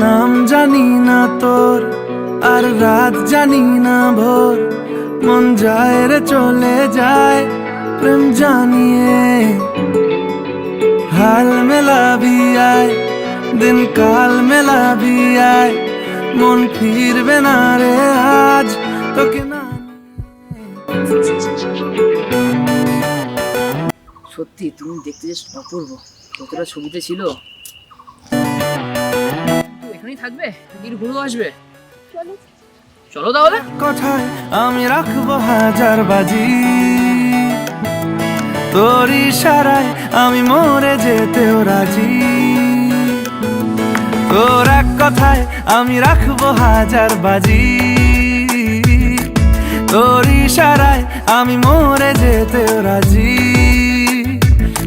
নাম জানি না তোর, আর রাত জানি না ভোর, মন যায় রে চলে যায় প্রেম জানিয়ে। হাল মেলাবি আয়, দিন কাল মেলাবি আয়, মন ফিরবে না রে আজ তোকে না। সত্যি তুমি দেখতে যে অপূর্ব, কতটা ছবিতে ছিল। তো এখানেই থাকবে নাকি ঘুরে আসবে? চলো তাহলে। কথায় আমি রাখবো হাজার বাজি, তোর ইশারায় আমি মরে যেতেও রাজি। তোর এক কথায় আমি রাখবো হাজার বাজি, তোর ইশারায় আমি মরে যেতেও রাজি।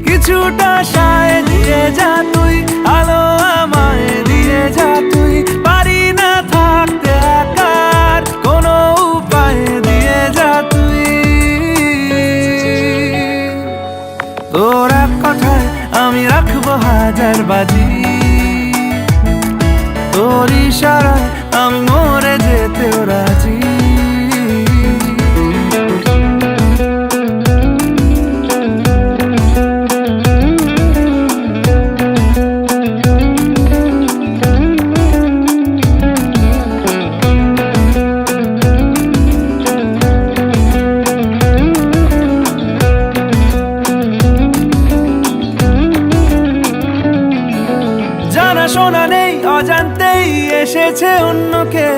কিছুটা সায় দিয়ে যা তুই, আলো আমায় দিয়ে যা তুই, পারি না থাকতে একার কোনো উপায় দিয়ে যা তুই। তোর এক কথায় আমি রাখবো হাজার বাজি, তোর ইশারায় আমি মরে যেতেও রাজি। শোনা নেই অজান্তেই এসেছে অন্যকে,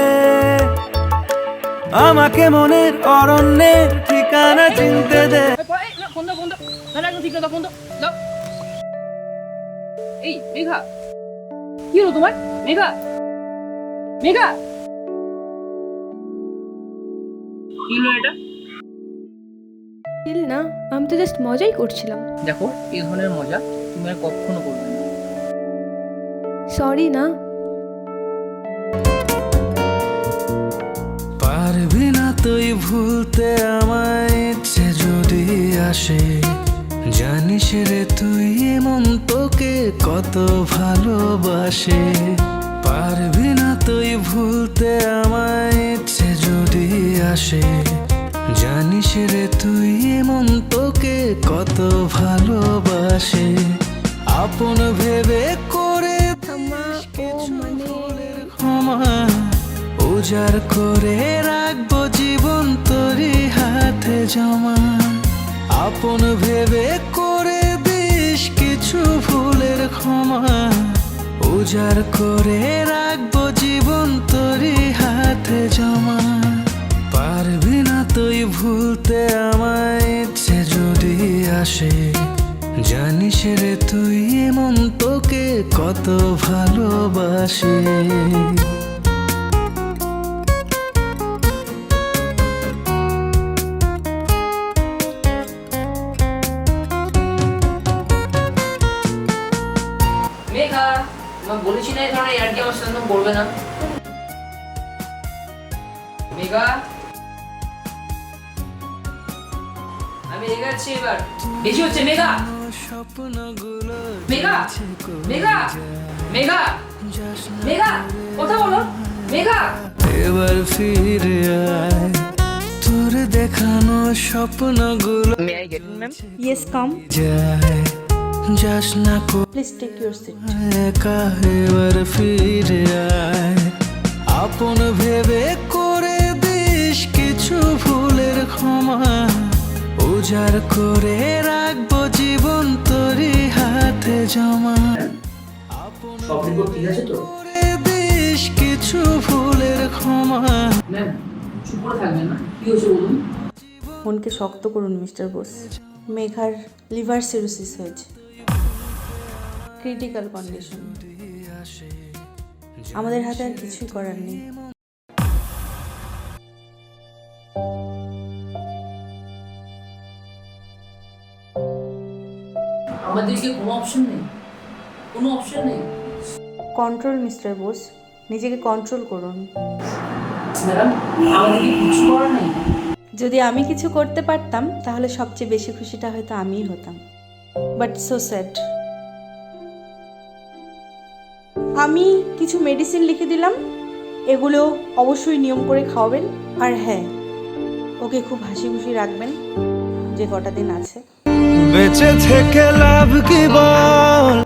আমাকে মনের অরণ্যের ঠিকানা চিনতে দে। এই মেঘা, কি হলো তোমার? মেঘা, মেঘা, কি হলো এটা? না, আমি তো জাস্ট মজাই করছিলাম। দেখো, এই ধরনের মজা তুমি আর কখনো করবে না। সরি না। পারবি না তুই ভুলতে আমায়, ইচ্ছে যদি আসে, জানিস রে তুই এমন তোকে কত ভালোবাসে। পারবি না তুই ভুলতে আমায়, ইচ্ছে যদি আসে, জানিস রে তুই এমন তোকে কত ভালোবাসে। আপন ভেবে করে ক্ষমা উজাড় করে রাখবো জীবন তোরই হাতে জমা। আপন ভেবে করে দিস কিছু ভুলের ক্ষমা, উজাড় করে রাখবো জীবন তোরই হাতে জমা। পারবি না তুই ভুলতে আমায়, ইচ্ছে যদি আসে, জানিস রে তুই এমন তোকে কত ভালোবাসে। মেঘা, তোমাকে বলেছি না এই ধরনের ইয়ার্কি আমার সাথে করবে না। মেঘা, আমি রেগে যাচ্ছি এবার, বেশি হচ্ছে। মেঘা, মেঘা, মেঘা, মেঘা, মেঘা, কথা বলো। মেঘা, এবার ফিরে আয়, তোর দেখানো স্বপ্নগুলো may I get ma'am? Yes, come. যায়, যাস না প্লিজ টেক ইউর সিট। একা, এবার ফিরে আয়। আপন ভেবে করে দিস কিছু ভুলের ক্ষমা, উজাড় করে রাখবো জীবন তোরই হাতে জমা। সব রিপোর্ট ঠিক আছে তো? করে দিস কিছু ভুলের ক্ষমা। ম্যাম, চুপ করে থাকবেন না, কি হয়েছে বলুন? মনকে শক্ত করুন মিস্টার বোস। মেঘার লিভার সিরোসিস হয়েছে, ক্রিটিক্যাল কন্ডিশন। আমাদের হাতে আর কিছুই করার নেই। আমাদের কি কোনো অপশন নেই? কোনো অপশন নেই? কন্ট্রোল মিস্টার বোস, নিজেকে কন্ট্রোল করুন। ম্যাডাম, আমাদের কি কিছু করার নেই? যদি আমি কিছু করতে পারতাম তাহলে সবচেয়ে বেশি খুশিটা হয়তো আমিই হতাম, বাট সো স্যাড। আমি কিছু মেডিসিন লিখে দিলাম, এগুলো অবশ্যই নিয়ম করে খাওয়াবেন। আর হ্যাঁ, ওকে খুব হাসি খুশি রাখবেন যে কটা দিন আছে। বেঁচে থেকে লাভ কি বল,